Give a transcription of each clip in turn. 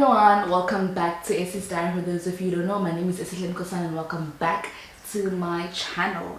everyone, welcome back to Essie's Diary. For those of you who don't know, my name is esihlemkosana and welcome back to my channel.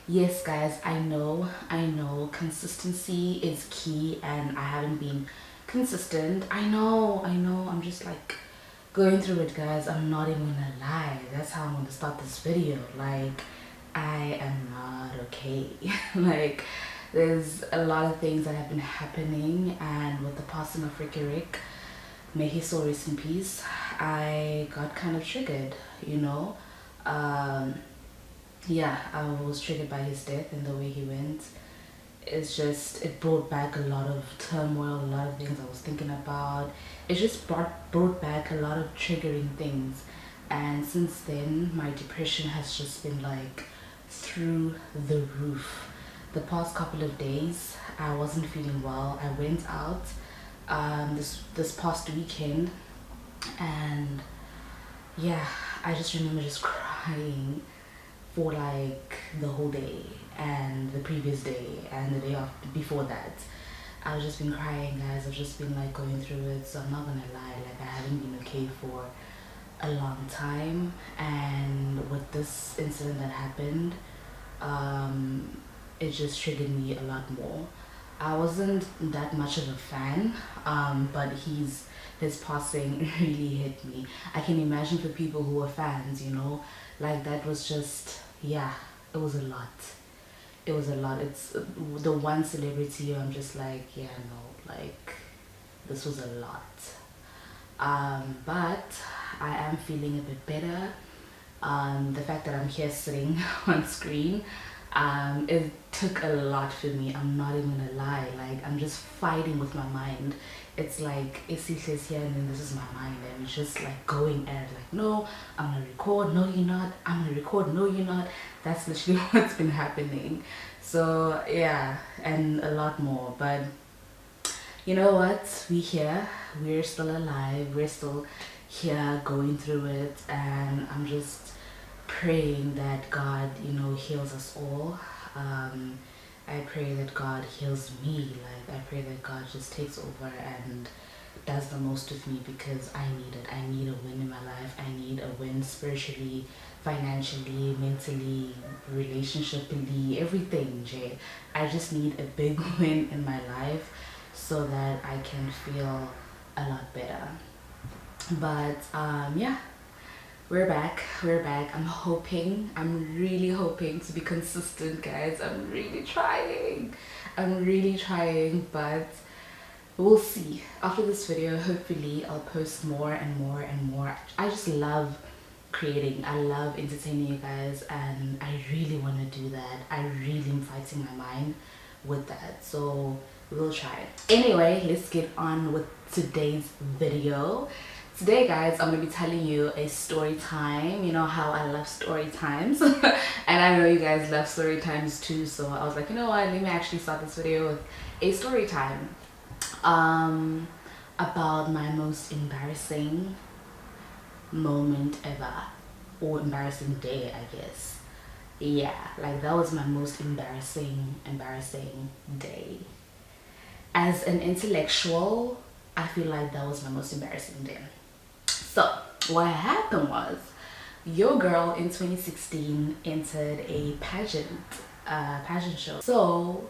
Yes guys, I know consistency is key and I haven't been consistent. I know, I'm just like going through it, guys. I'm not even gonna lie, that's how I'm gonna start this video. Like, I am not okay. Like, there's a lot of things that have been happening, and with the passing of Ricky Rick, may his soul rest in peace, I got kind of triggered, you know. Yeah, I was triggered by his death and the way he went. It's just, it brought back a lot of turmoil, a lot of things I was thinking about. It just brought back a lot of triggering things, and since then my depression has just been like through the roof. The past couple of days I wasn't feeling well. I went out this past weekend, and yeah, I just remember just crying for like the whole day and the previous day and the day after, before that. I've just been crying, guys. I've just been like going through it, so I'm not gonna lie, like I haven't been okay for a long time. And with this incident that happened, it just triggered me a lot more. I wasn't that much of a fan, but his passing really hit me. I can imagine for people who are fans, you know, like that was just, yeah, it was a lot. It was a lot. It's the one celebrity I'm just like, yeah, no, like this was a lot. But I am feeling a bit better. The fact that I'm here sitting on screen, it took a lot for me. I'm not even gonna lie, like I'm just fighting with my mind. It's like Essie says here and then this is my mind, and it's just like going at it, like, no, I'm gonna record, no you're not, I'm gonna record, no you're not. That's literally what's been happening. So yeah, and a lot more. But you know what, we're here, we're still alive, we're still here going through it, and I'm just praying that God, you know, heals us all. I pray that God heals me. Like, I pray that God just takes over and does the most with me, because I need it. I need a win in my life. I need a win spiritually, financially, mentally, relationshiply, everything, Jay. I just need a big win in my life so that I can feel a lot better. But yeah, we're back. I'm really hoping to be consistent, guys. I'm really trying, but we'll see. After this video, hopefully I'll post more and more. I just love creating, I love entertaining you guys, and I really want to do that. I really am fighting my mind with that, so we'll try. Anyway, let's get on with today's video. Today, guys, I'm going to be telling you a story time. You know how I love story times. And I know you guys love story times too. So I was like, you know what, let me actually start this video with a story time. About my most embarrassing moment ever. Or embarrassing day, I guess. Yeah, like that was my most embarrassing day. As an intellectual, I feel like that was my most embarrassing day. So what happened was, your girl in 2016 entered a pageant show. So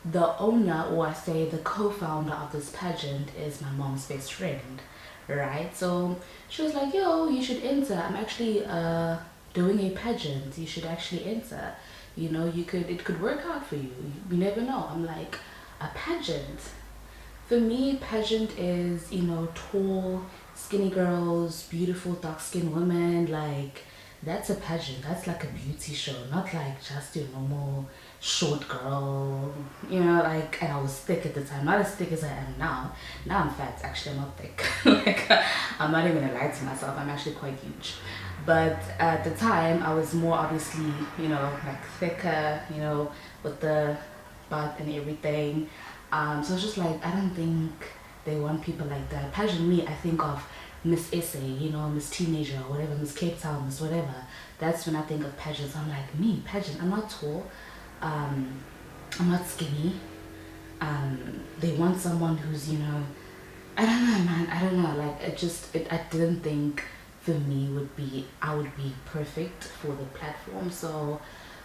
the owner, or I say the co-founder of this pageant, is my mom's best friend, right? So she was like, yo, you should enter. I'm actually doing a pageant. You should actually enter. You know, it could work out for you. You never know. I'm like, a pageant? For me, pageant is, you know, tall, skinny girls, beautiful, dark-skinned women. Like, that's a pageant. That's like a beauty show, not like just your normal short girl, you know, like. And I was thick at the time, not as thick as I am now. Now I'm fat. Actually, I'm not thick. Like, I'm not even gonna lie to myself, I'm actually quite huge. But at the time, I was more obviously, you know, like thicker, you know, with the butt and everything. So it's just like, I don't think they want people like that. Pageant me, I think of Miss Essay, you know, Miss Teenager, or whatever, Miss Cape Town, Miss whatever. That's when I think of pageants. I'm like, me, pageant, I'm not tall, I'm not skinny. They want someone who's, you know, I don't know, man. I don't know. Like, I didn't think for me I would be perfect for the platform. So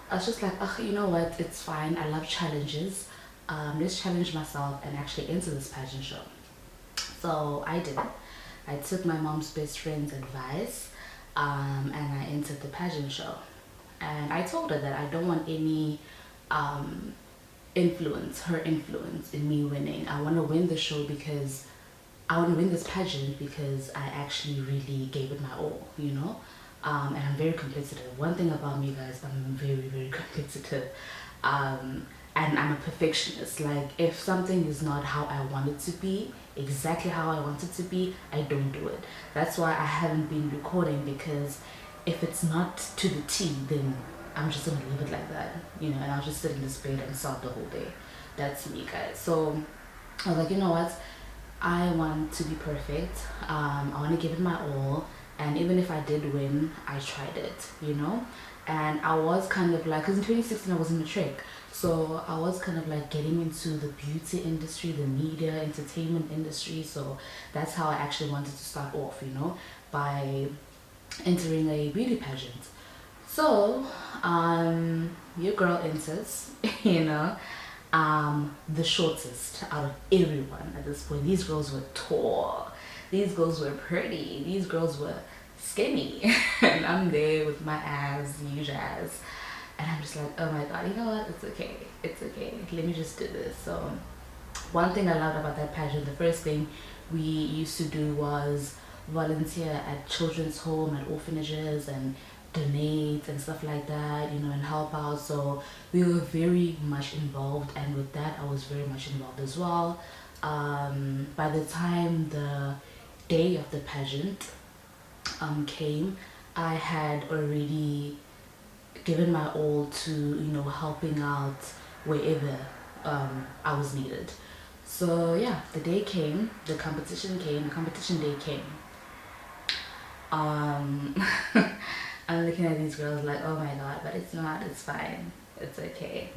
I was just like, oh, you know what? It's fine. I love challenges. Let's challenge myself and actually enter this pageant show. So I did. I took my mom's best friend's advice, and I entered the pageant show. And I told her that I don't want any her influence in me winning. I want to win the show because I want to win this pageant because I actually really gave it my all, you know? And I'm very competitive. One thing about me, guys, I'm very, very competitive. And I'm a perfectionist. Like, if something is not how I want it to be, exactly how I want it to be, I don't do it. That's why I haven't been recording, because if it's not to the T, then I'm just gonna leave it like that, you know, and I'll just sit in this bed and sob the whole day. That's me, guys. So I was like, you know what? I want to be perfect. I want to give it my all. And even if I did win, I tried it, you know? And I was kind of like, because in 2016 I was in matric. So I was kind of like getting into the beauty industry, the media, entertainment industry. So that's how I actually wanted to start off, you know, by entering a beauty pageant. So your girl enters, you know, the shortest out of everyone at this point. These girls were tall, these girls were pretty, these girls were skinny, and I'm there with my abs, huge abs, and I'm just like, oh my god, you know what, it's okay, let me just do this. So one thing I loved about that pageant, the first thing we used to do was volunteer at children's home, at orphanages, and donate and stuff like that, you know, and help out. So we were very much involved, and with that I was very much involved as well. By the time the day of the pageant came, I had already given my all to, you know, helping out wherever I was needed. So yeah, the day came, the competition day came. I'm looking at these girls like, oh my god, but it's not, it's fine, it's okay.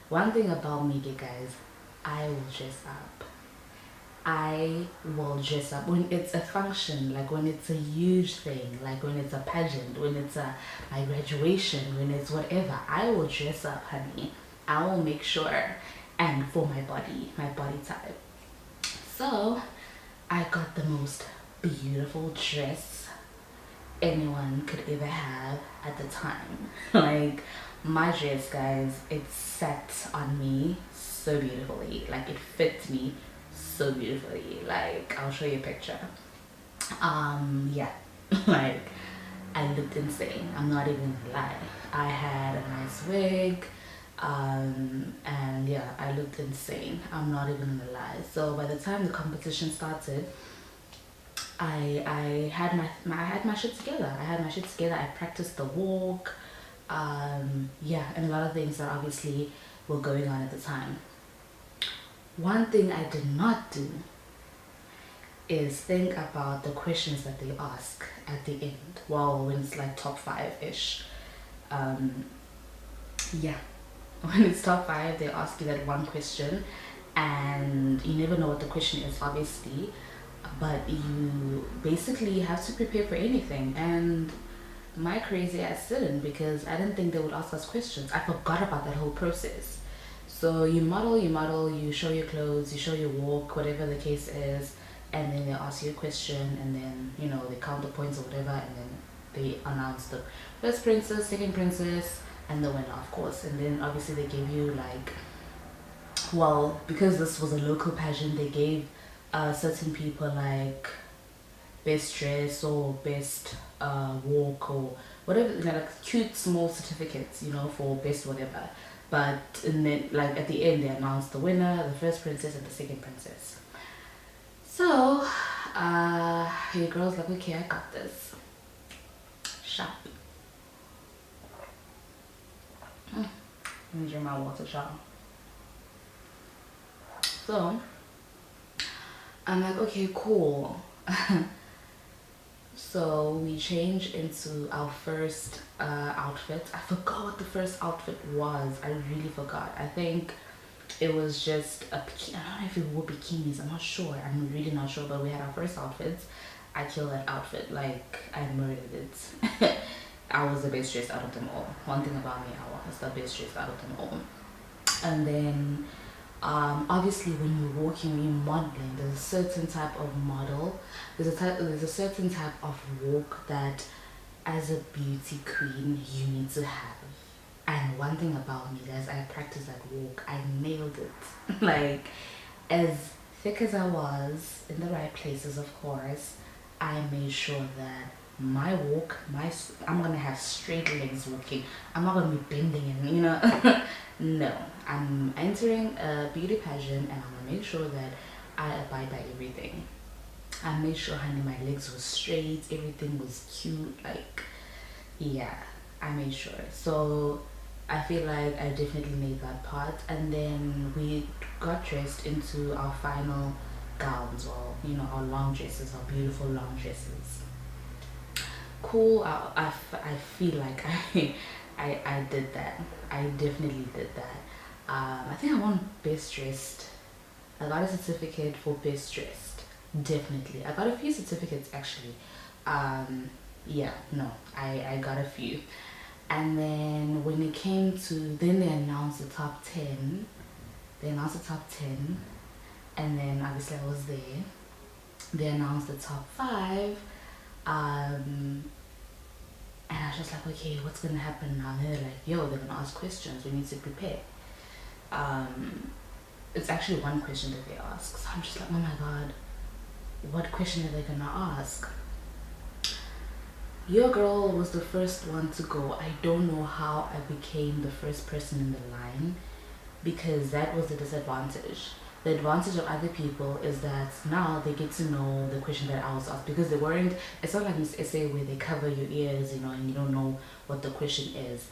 One thing about me, guys, I will dress up. I will dress up when it's a function, like when it's a huge thing, like when it's a pageant, when it's my graduation, when it's whatever. I will dress up, honey. I will make sure, and for my body type. So I got the most beautiful dress anyone could ever have at the time. Like, my dress, guys, it sat on me so beautifully. Like, it fit me so beautifully. Like, I'll show you a picture. Yeah. Like, I looked insane. I'm not even gonna lie. I had a nice wig, and yeah, I looked insane. I'm not even gonna lie. So by the time the competition started, I had my shit together. I practiced the walk, yeah, and a lot of things that obviously were going on at the time. One thing I did not do is think about the questions that they ask at the end. Well, when it's like top 5-ish. Yeah, when it's top 5, they ask you that one question, and you never know what the question is, obviously, but you basically have to prepare for anything. And my crazy ass didn't, because I didn't think they would ask us questions. I forgot about that whole process. So you model, you show your clothes, you show your walk, whatever the case is, and then they ask you a question, and then, you know, they count the points or whatever, and then they announce the first princess, second princess, and the winner, of course. And then obviously they gave you, like, well, because this was a local pageant, they gave certain people like best dress or best walk or whatever, you know, like cute small certificates, you know, for best whatever. But and then, like, at the end they announced the winner, the first princess and the second princess. So your girl's like, okay, I got this. Sharp. Let me drink my water, y'all. So I'm like, okay, cool. So we changed into our first outfit. I forgot what the first outfit was. I really forgot. I think It was just a bikini. I don't know if it were bikinis. I'm not sure. I'm really not sure. But we had our first outfits. I killed that outfit. Like, I murdered it. I was the best dressed out of them all. One thing about me, I was the best dressed out of them all. And then, obviously, when you're walking, when you're modeling, there's a certain type of model. There's a certain type of walk that, as a beauty queen, you need to have. And one thing about me, guys, I practiced that walk. I nailed it. Like, as thick as I was, in the right places, of course, I made sure that my walk, I'm gonna have straight legs walking. I'm not gonna be bending and, you know. No, I'm entering a beauty pageant, and I'm gonna make sure that I abide by everything. I made sure, honey, my legs were straight, everything was cute. Like, yeah, I made sure. So I feel like I definitely made that part. And then we got dressed into our final gowns, or, you know, our long dresses, our beautiful long dresses. Cool. I feel like I did that. I definitely did that. I think I won best dressed. I got a certificate for best dressed. Definitely. I got a few certificates actually. Yeah, no, I got a few. And then when it came to, then they announced the top 10. They announced the top 10. And then obviously I was there. They announced the top 5. And I was just like, okay, what's gonna happen now? And they're like, yo, they're gonna ask questions, we need to prepare. It's actually one question that they ask. So I'm just like, oh my god, what question are they gonna ask? Your girl was the first one to go. I don't know how I became the first person in the line, because that was the disadvantage. The advantage of other people is that now they get to know the question that I was asked, because they weren't, it's not like Miss Essay where they cover your ears, you know, and you don't know what the question is.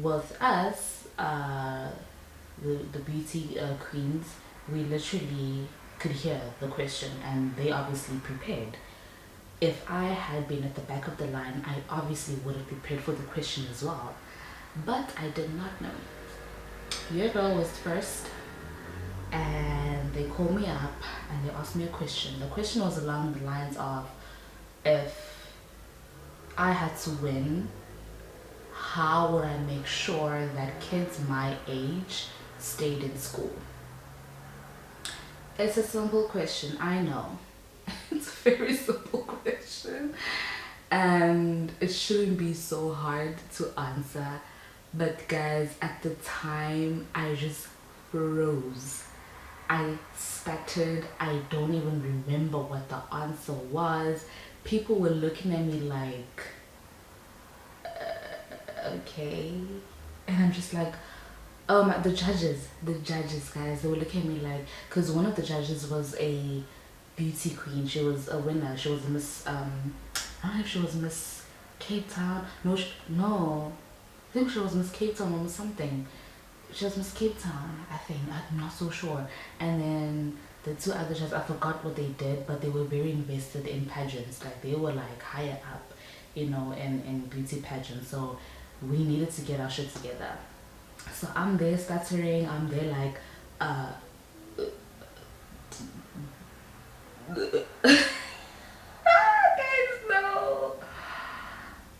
With us, the beauty queens, we literally could hear the question, and they obviously prepared. If I had been at the back of the line, I obviously would have prepared for the question as well. But I did not know. Your girl was first, and they called me up and they asked me a question. The question was along the lines of, if I had to win, how would I make sure that kids my age stayed in school? It's a simple question, I know. It's a very simple question, and it shouldn't be so hard to answer. But guys, at the time, I just froze. I stuttered. I don't even remember what the answer was. People were looking at me like, okay. And I'm just like, the judges guys, they were looking at me like, because one of the judges was a beauty queen. She was a winner. She was Miss, I don't know if she was Miss Cape Town. No, I think she was Miss Cape Town or something. She was Miss Cape Town, I think. I'm not so sure. And then the two other judges, I forgot what they did, but they were very invested in pageants. Like, they were like higher up, you know, in beauty pageants. So we needed to get our shit together. So I'm there stuttering. I'm there like, guys, no.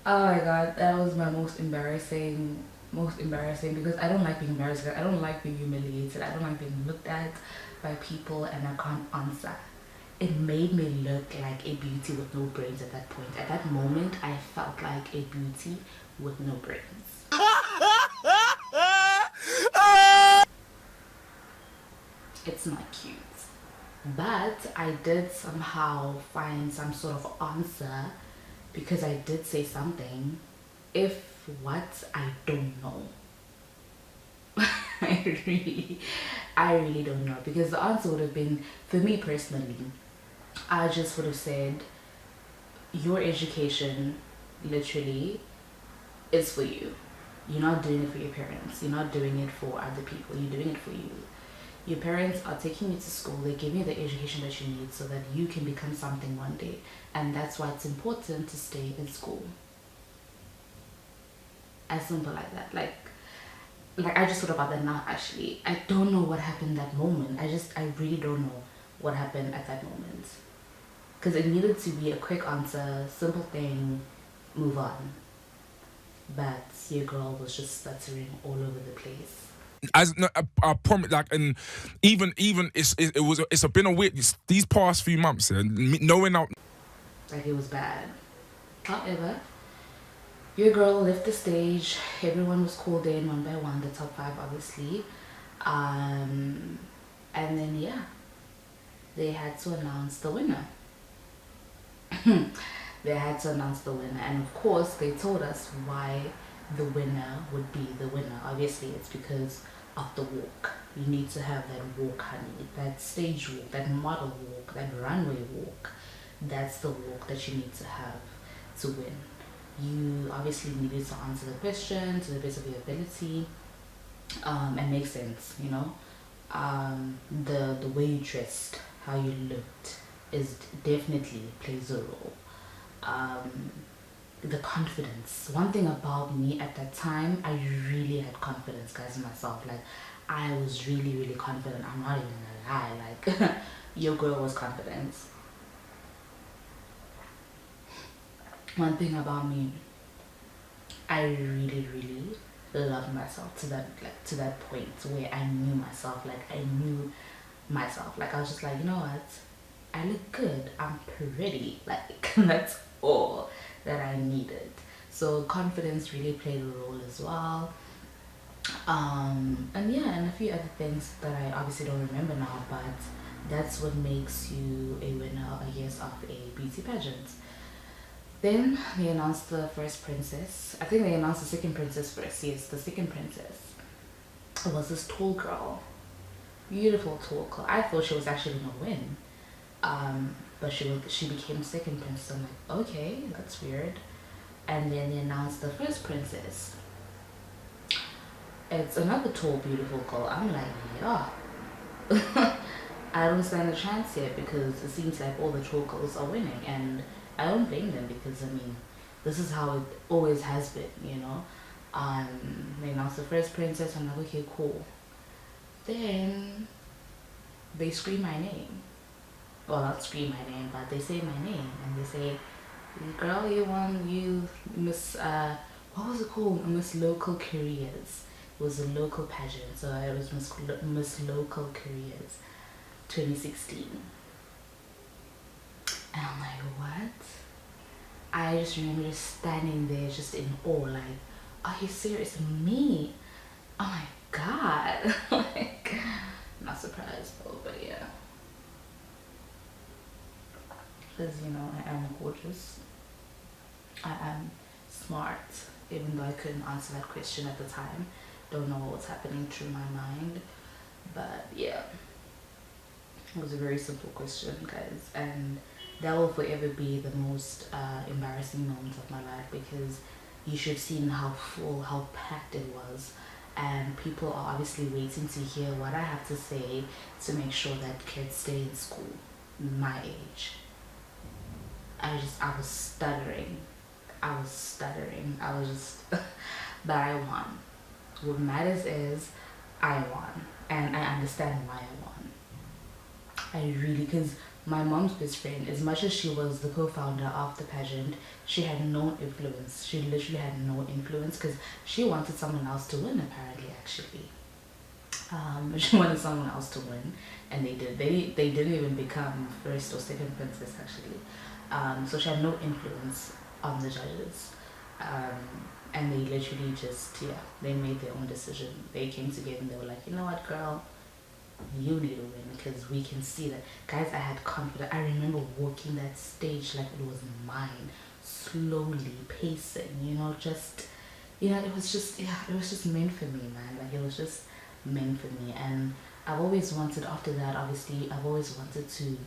Oh my god, that was my most embarrassing, because I don't like being embarrassed. I don't like being humiliated. I don't like being looked at by people and I can't answer. It made me look like a beauty with no brains at that point. At that moment, I felt like a beauty with no brains. It's not cute. But I did somehow find some sort of answer, because I did say something. If what, I don't know. I really don't know, because the answer would have been, for me personally, I just would have said, your education literally is for you. You're not doing it for your parents. You're not doing it for other people. You're doing it for you. Your parents are taking you to school. They give you the education that you need so that you can become something one day. And that's why it's important to stay in school. As simple like that. Like, like, I just thought about that now, actually. I don't know what happened that moment. I really don't know what happened at that moment. Because it needed to be a quick answer, simple thing, move on. But your girl was just stuttering all over the place. As I promise, like, and even it's been a weird these past few months, and knowing out, Like, it was bad. However, your girl left the stage. Everyone was called in one by one, the top 5 obviously. And then yeah, they had to announce the winner. They had to announce the winner, and of course they told us why the winner would be the winner. Obviously it's because of the walk. You need to have that walk, honey, that stage walk, that model walk, that runway walk. That's the walk that you need to have to win. You obviously needed to answer the question to the best of your ability, and make sense, you know. The way you dressed, how you looked, is definitely plays a role. The confidence. One thing about me at that time, I really had confidence, guys, in myself. Like, I was really confident. I'm not even gonna lie. Like, your girl was confident. One thing about me, I really loved myself to that point where I knew myself. Like, I knew myself. Like, I was just like, you know what, I look good, I'm pretty. Like, that's all that I needed. So confidence really played a role as well. And yeah, and a few other things that I obviously don't remember now, but that's what makes you a winner, I guess, of a beauty pageant. Then they announced the first princess. I think they announced the second princess first. Yes, the second princess was this tall girl. Beautiful tall girl. I thought she was actually gonna win. But she became second princess. I'm like, okay, that's weird. And then they announced the first princess. It's another tall, beautiful girl. I'm like, yeah. I don't stand a chance here, because it seems like all the tall girls are winning, and I don't blame them, because I mean, this is how it always has been, you know. They announced the first princess. I'm like, okay, cool. Then they scream my name. Well, not scream my name, but they say my name, and they say, girl, you won, you Miss, what was it called? Miss Local Careers. It was a local pageant, so it was Miss Local Careers 2016. And I'm like, what? I just remember just standing there just in awe, like, are you serious? Me? Oh my god. Like, not surprised though, but yeah. Because, you know, I am gorgeous. I am smart, even though I couldn't answer that question at the time. Don't know what was happening through my mind. But yeah, it was a very simple question, guys. And that will forever be the most embarrassing moment of my life, because you should have seen how full, how packed it was. And people are obviously waiting to hear what I have to say to make sure that kids stay in school my age. I was stuttering. I was just, but I won. What matters is I won, and I understand why I won. I really, because my mom's best friend, as much as she was the co-founder of the pageant, she had no influence. She literally had no influence, because she wanted someone else to win, apparently, actually. She wanted someone else to win, and they did. They didn't even become first or second princess, actually. So she had no influence on the judges. And they literally just, yeah, they made their own decision. They came together and they were like, you know what, girl, you need to win, because we can see that. Guys, I had confidence. I remember walking that stage like it was mine, slowly pacing, you know, just, you know, it was just, yeah, it was just meant for me, man. Like, it was just meant for me. And I've always wanted, after that, obviously, I've always wanted to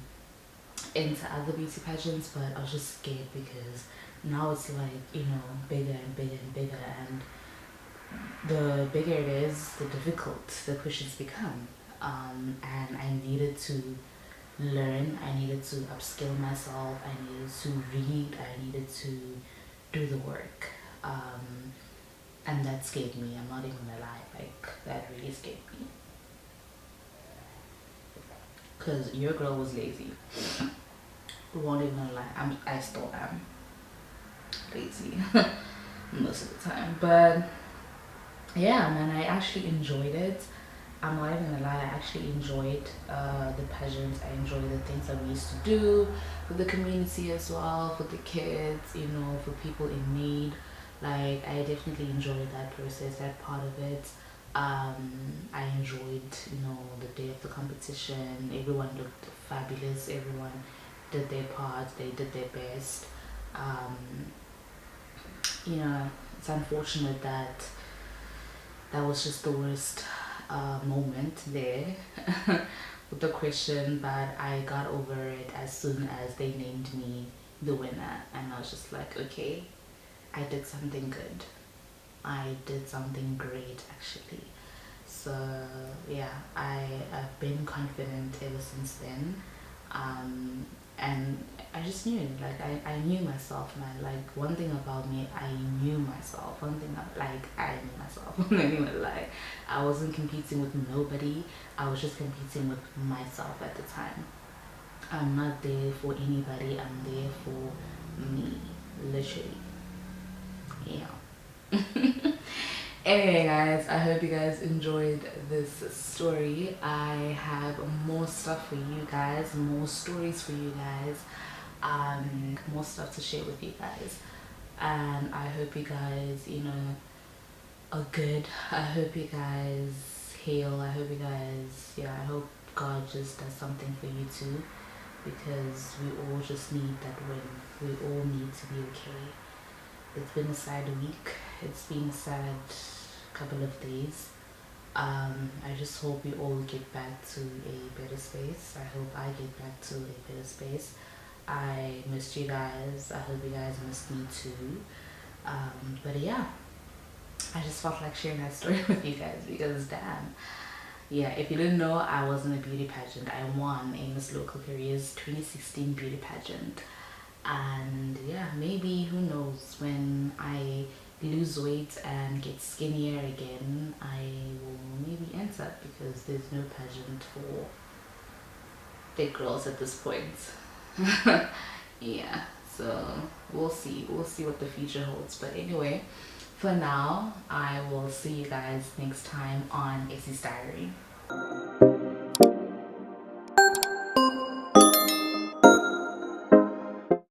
enter other beauty pageants, but I was just scared, because now it's like, you know, bigger and bigger and bigger, and the bigger it is, the difficult the questions become. And I needed to learn, I needed to upskill myself, I needed to read, I needed to do the work. and that scared me. I'm not even gonna lie, like that really scared me, because your girl was lazy. Won't even gonna lie, I still am lazy most of the time, but yeah, man, I actually enjoyed it. I'm not even gonna lie, I actually enjoyed the pageant. I enjoyed the things that we used to do for the community as well, for the kids, you know, for people in need. Like, I definitely enjoyed that process, that part of it. I enjoyed, you know, the day of the competition. Everyone looked fabulous. Everyone did their part. They did their best. You know, it's unfortunate that that was just the worst moment there with the question, but I got over it as soon as they named me the winner, and I was just like, okay, I did something good. I did something great, actually. So yeah, I've been confident ever since then, and I just knew, like, I knew myself, man. Like, one thing about me, I knew myself. One thing, like, I knew myself. I'm not even like, I wasn't competing with nobody. I was just competing with myself at the time. I'm not there for anybody. I'm there for me, literally. Yeah. Anyway, guys, I hope you guys enjoyed this story. I have more stuff for you guys, more stories for you guys, more stuff to share with you guys, and I hope you guys, you know, are good. I hope you guys heal. I hope you guys, yeah, I hope God just does something for you too, because we all just need that win. We all need to be okay. It's been a sad week. It's been a sad couple of days. I just hope we all get back to a better space. I hope I get back to a better space. I missed you guys. I hope you guys missed me too. But yeah, I just felt like sharing that story with you guys because damn. Yeah, if you didn't know, I was in a beauty pageant. I won a Miss Local Careers 2016 beauty pageant. And yeah, maybe, who knows, when I lose weight and get skinnier again, I will maybe enter, because there's no pageant for big girls at this point. Yeah, so we'll see what the future holds. But anyway, for now, I will see you guys next time on Essie's Diary.